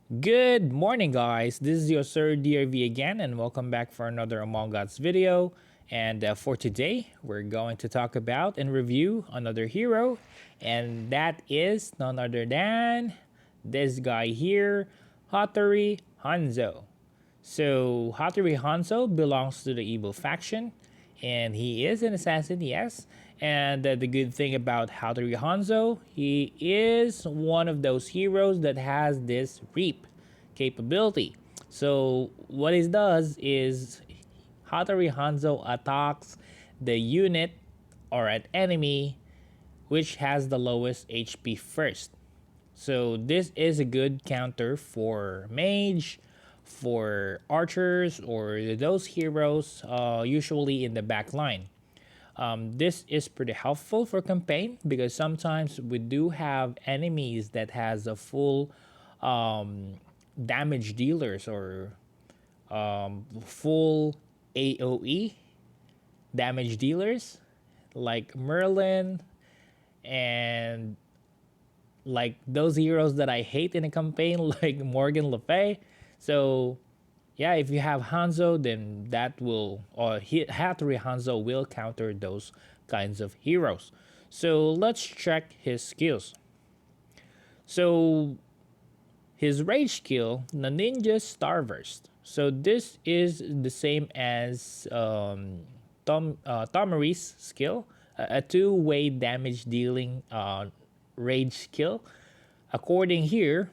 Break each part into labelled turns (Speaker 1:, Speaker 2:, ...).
Speaker 1: Good morning, guys. This is your Sir DRV again, and welcome back for another Among Us video. And for today, we're going to talk about and review another hero, and that is none other than this guy here, Hatori Hanzo. So Hatori Hanzo belongs to the evil faction, and he is an assassin, yes. And the good thing about Hatori Hanzo, he is one of those heroes that has this reap capability. So what he does is Hatori Hanzo attacks the unit or an enemy which has the lowest HP first. So this is a good counter for mage, for archers, or those heroes usually in the back line. This is pretty helpful for campaign because sometimes we do have enemies that has a full damage dealers or full AOE damage dealers like Merlin and like those heroes that I hate in a campaign like Morgan Le Fay. So yeah, if you have Hanzo, then that will, or Hatori Hanzo will counter those kinds of heroes. So let's check his skills. So his rage skill, the Ninja Starburst. So this is the same as Tomari's skill, a two-way damage dealing rage skill. According here,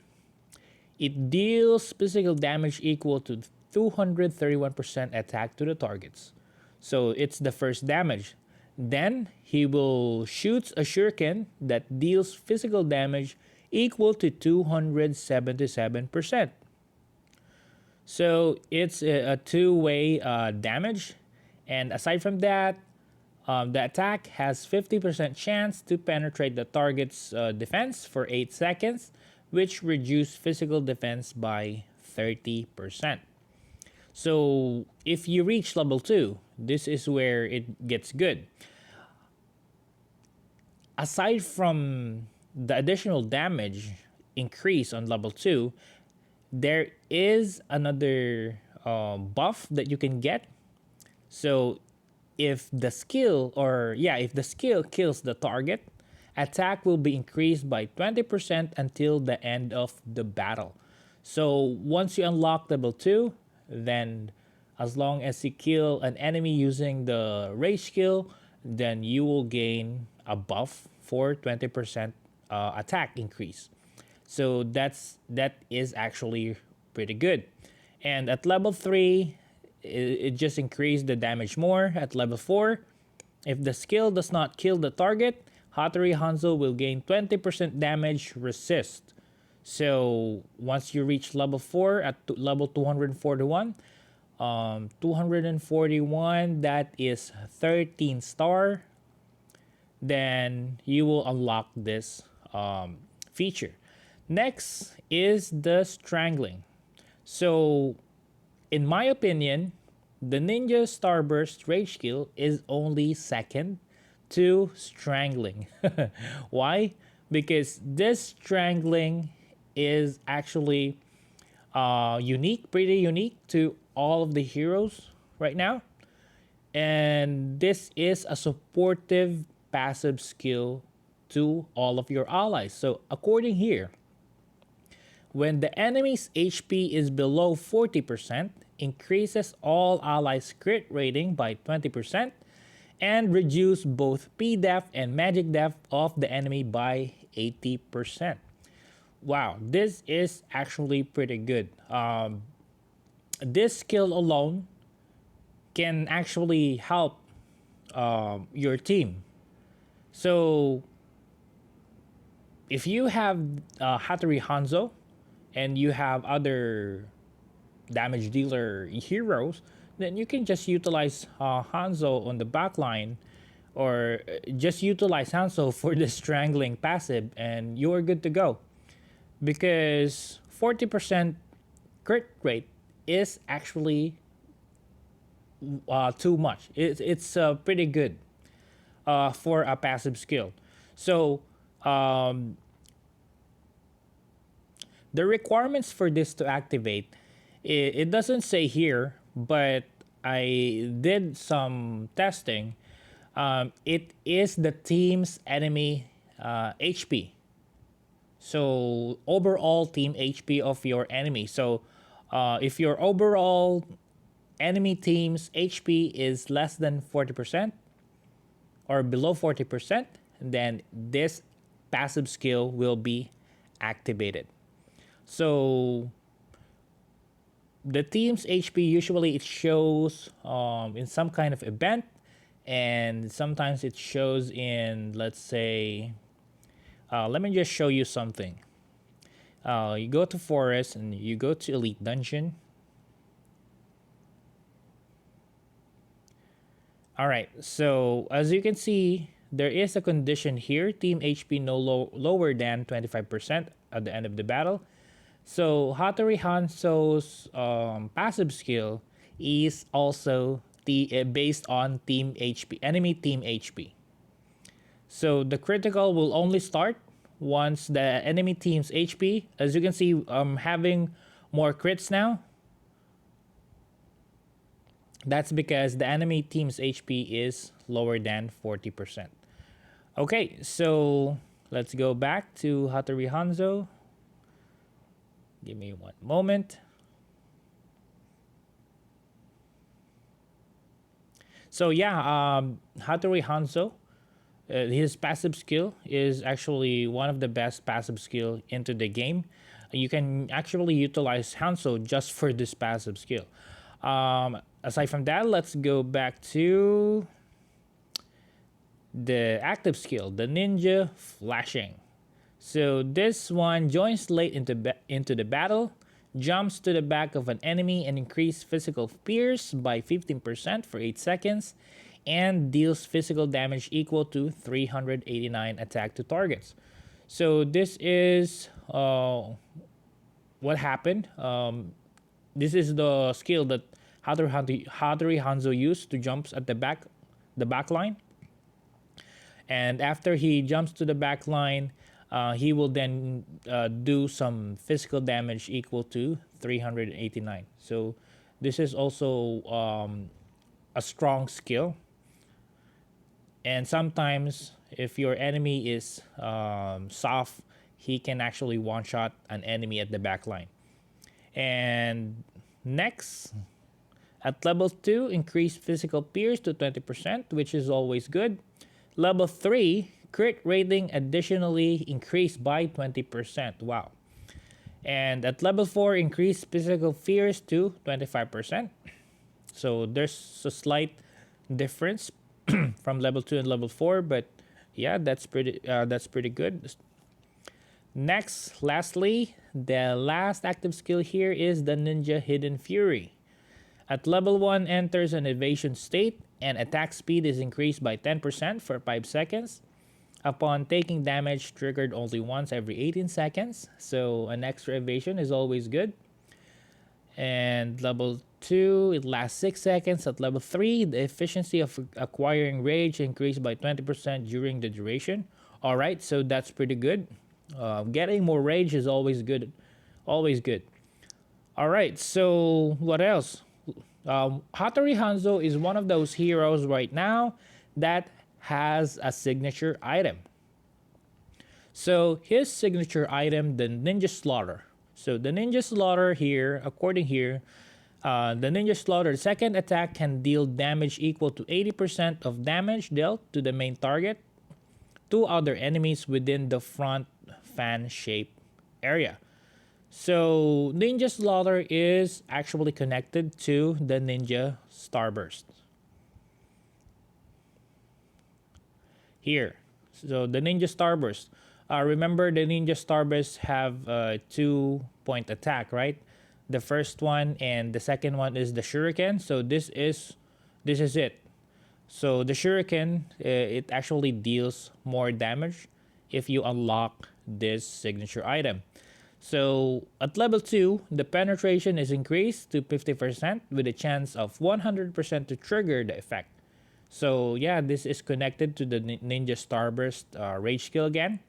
Speaker 1: it deals physical damage equal to 231% attack to the targets. So it's the first damage. Then he will shoot a shuriken that deals physical damage equal to 277%. So it's a two-way damage. And aside from that, the attack has 50% chance to penetrate the target's defense for 8 seconds, which reduce physical defense by 30%. So if you reach level 2, this is where it gets good. Aside from the additional damage increase on level 2, there is another buff that you can get. So if the skill kills the target, attack will be increased by 20% until the end of the battle. So once you unlock level 2, then as long as you kill an enemy using the rage skill, then you will gain a buff for 20% attack increase. So that is actually pretty good. And at level 3, it just increased the damage more. At level 4, if the skill does not kill the target, Hatori Hanzo will gain 20% damage resist. So once you reach level 4 at level 241, 241 that is 13 star, then you will unlock this feature. Next is the strangling. So in my opinion, the Ninja Starburst rage skill is only second to strangling. Why? Because this strangling is actually unique, pretty unique to all of the heroes right now. And this is a supportive passive skill to all of your allies. So according here, when the enemy's HP is below 40%, increases all allies' crit rating by 20%, and reduce both P-def and magic def of the enemy by 80%. Wow, this is actually pretty good. This skill alone can actually help your team. So if you have Hatori Hanzo and you have other damage dealer heroes, then you can just utilize Hanzo on the backline, or just utilize Hanzo for the strangling passive, and you are good to go. Because 40% crit rate is actually too much. It's pretty good for a passive skill. So the requirements for this to activate, it doesn't say here, but I did some testing. It is the team's enemy HP. So overall team HP of your enemy. So if your overall enemy team's HP is less than 40% or below 40%, then this passive skill will be activated. So the team's HP usually it shows in some kind of event, and sometimes it shows in, let's say, let me just show you something. You go to forest and you go to elite dungeon. All right, so as you can see, there is a condition here: team HP no lower than 25% at the end of the battle. So Hatori Hanzo's passive skill is also based on team HP, enemy team HP. So the critical will only start once the enemy team's HP. As you can see, I'm having more crits now. That's because the enemy team's HP is lower than 40%. Okay, so let's go back to Hatori Hanzo. Give me one moment. So yeah, Hatori Hanzo, his passive skill is actually one of the best passive skill into the game. You can actually utilize Hanzo just for this passive skill. Aside from that, let's go back to the active skill, the ninja flashing. So this one joins late into the battle, jumps to the back of an enemy and increase physical pierce by 15% for 8 seconds, and deals physical damage equal to 389 attack to targets. So this is what happened. This is the skill that Hatori Hanzo used to jump at the back line. And after he jumps to the back line, he will then do some physical damage equal to 389. So this is also a strong skill. And sometimes if your enemy is soft, he can actually one-shot an enemy at the back line. And next, at level 2, increase physical pierce to 20%, which is always good. Level 3, crit rating additionally increased by 20%. Wow. And at level 4, increase physical pierce to 25%. So there's a slight difference from level 2 and level 4, but yeah, that's pretty good. Next, lastly, the last active skill here is the Ninja Hidden Fury. At level 1, enters an evasion state and attack speed is increased by 10% for 5 seconds. Upon taking damage, triggered only once every 18 seconds, so an extra evasion is always good. And level 2, it lasts 6 seconds. At level 3, the efficiency of acquiring rage increased by 20% during the duration. Alright, so that's pretty good. Getting more rage is always good. Always good. Alright, so what else? Hatori Hanzo is one of those heroes right now that has a signature item. So his signature item, the Ninja Slaughter. So the Ninja Slaughter here, according here, the Ninja Slaughter second attack can deal damage equal to 80% of damage dealt to the main target, to other enemies within the front fan shape area. So Ninja Slaughter is actually connected to the Ninja Starburst. Here, so the Ninja Starburst. Remember the Ninja Starburst have a 2-point attack, right? The first one and the second one is the Shuriken. So this is it. So the Shuriken, it actually deals more damage if you unlock this signature item. So at level 2, the penetration is increased to 50% with a chance of 100% to trigger the effect. So yeah, this is connected to the Ninja Starburst rage skill again.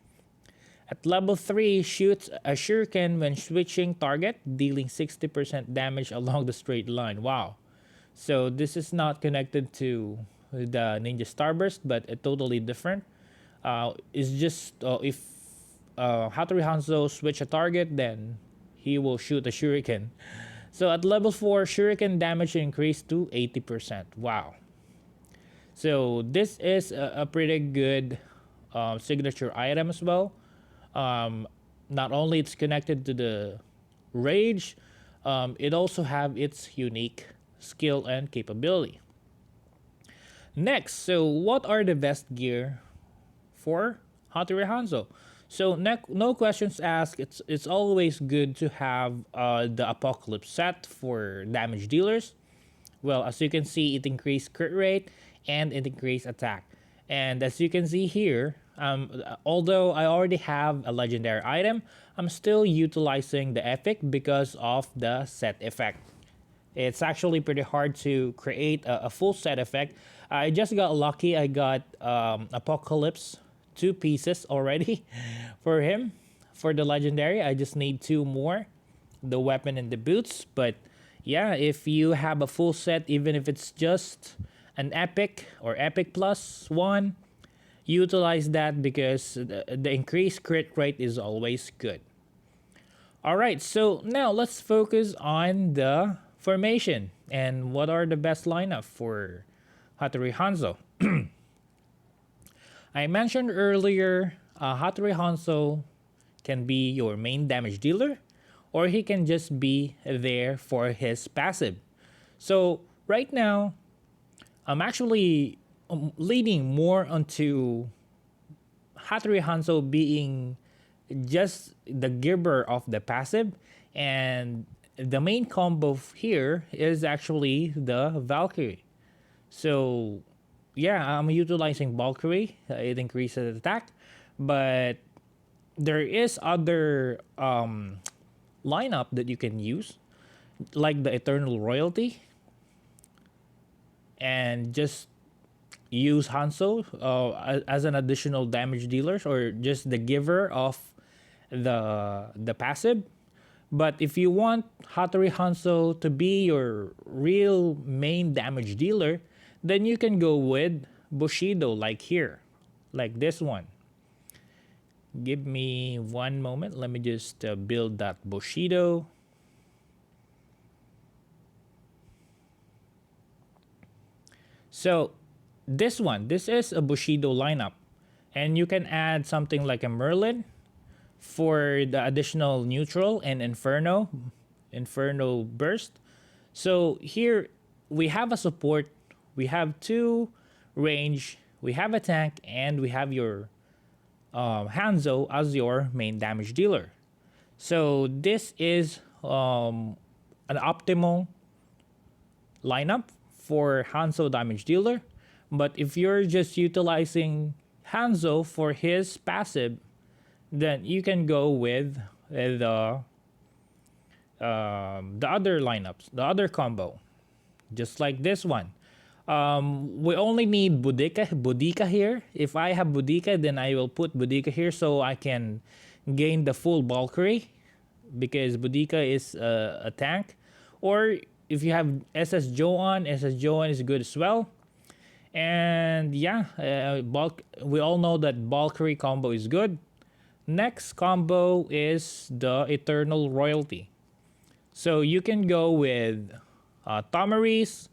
Speaker 1: At level 3, shoots a shuriken when switching target, dealing 60% damage along the straight line. Wow. So this is not connected to the Ninja Starburst, but totally different. It's just if Hatori Hanzo switch a target, then he will shoot a shuriken. So at level 4, shuriken damage increased to 80%. Wow. So this is a pretty good signature item as well. Not only it's connected to the rage, it also have its unique skill and capability. Next, so what are the best gear for Hatori Hanzo? So no questions asked. It's always good to have the Apocalypse set for damage dealers. Well, as you can see, it increased crit rate and it increased attack. And as you can see here, although I already have a legendary item, I'm still utilizing the epic because of the set effect. It's actually pretty hard to create a full set effect. I just got lucky. I got Apocalypse 2 pieces already for him. For the legendary, I just need 2 more, the weapon and the boots. But yeah, if you have a full set, even if it's just an epic or epic plus 1, utilize that because the increased crit rate is always good. All right, so now let's focus on the formation and what are the best lineup for Hatori Hanzo. I mentioned earlier, Hatori Hanzo can be your main damage dealer, or he can just be there for his passive. So right now, I'm actually leaning more onto Hatori Hanzo being just the giver of the passive, and the main combo here is actually the Valkyrie. So yeah, I'm utilizing Valkyrie. It increases attack, but there is other lineup that you can use, like the Eternal Royalty, and just use Hanzo as an additional damage dealer or just the giver of the passive. But if you want Hatori Hanzo to be your real main damage dealer, then you can go with Bushido like here, like this one. Give me one moment. Let me just build that Bushido. So this is a Bushido lineup. And you can add something like a Merlin for the additional neutral and Inferno burst. So here we have a support, we have 2 range, we have a tank, and we have your Hanzo as your main damage dealer. So this is an optimal lineup for Hanzo damage dealer. But if you're just utilizing Hanzo for his passive, then you can go with the other lineups, the other combo, just like this one. We only need Boudica here. If I have Boudica, then I will put Boudica here so I can gain the full Valkyrie because Boudica is a tank. Or if you have SS Joan is good as well. And yeah, we all know that Valkyrie combo is good. Next combo is the Eternal Royalty. So you can go with Tomaris,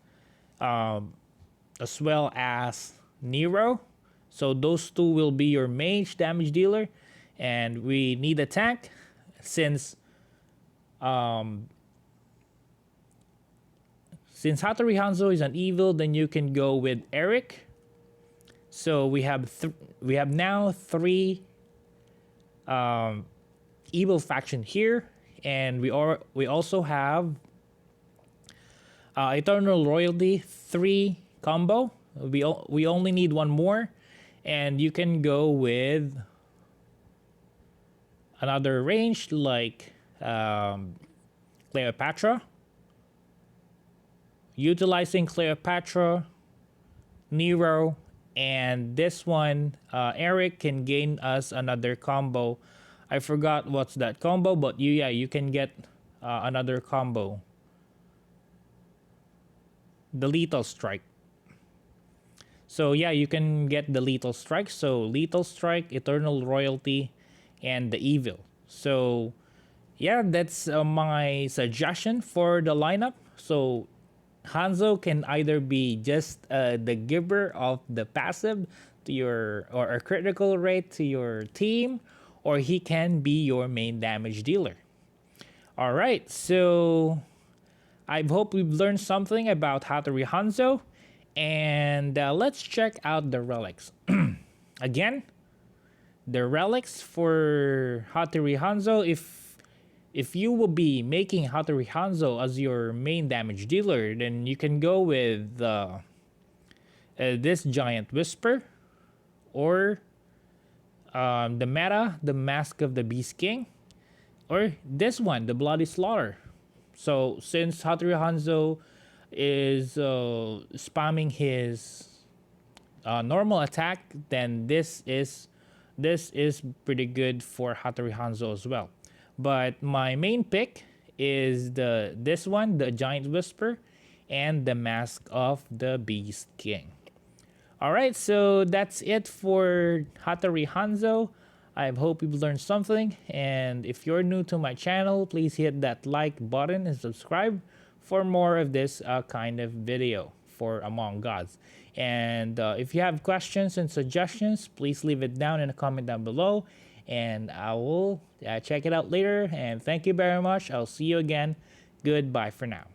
Speaker 1: as well as Nero. So those 2 will be your mage damage dealer. And we need a tank since Hatori Hanzo is an evil, then you can go with Eric. So we have now 3 evil faction here, and we also have Eternal Royalty 3 combo. We only need 1 more, and you can go with another range like Cleopatra. Utilizing Cleopatra, Nero, and this one, Eric can gain us another combo I forgot what's that combo, but you can get another combo, the lethal strike. So yeah, you can get the lethal strike. So lethal strike, eternal royalty, and the evil. So yeah, that's my suggestion for the lineup. So Hanzo can either be just the giver of the passive to your or a critical rate to your team, or he can be your main damage dealer. All right, so I hope we've learned something about Hatori Hanzo, and let's check out the relics. Again, the relics for Hatori Hanzo. If you will be making Hatori Hanzo as your main damage dealer, then you can go with this Giant Whisper, or the meta, the Mask of the Beast King, or this one, the Bloody Slaughter. So since Hatori Hanzo is spamming his normal attack, then this is pretty good for Hatori Hanzo as well. But my main pick is this one, the Giant Whisper, and the Mask of the Beast King. Alright, so that's it for Hatori Hanzo. I hope you've learned something, and if you're new to my channel, please hit that like button and subscribe for more of this kind of video for Among Gods. And if you have questions and suggestions, please leave it down in a comment down below, and I will check it out later. And thank you very much. I'll see you again. Goodbye for now.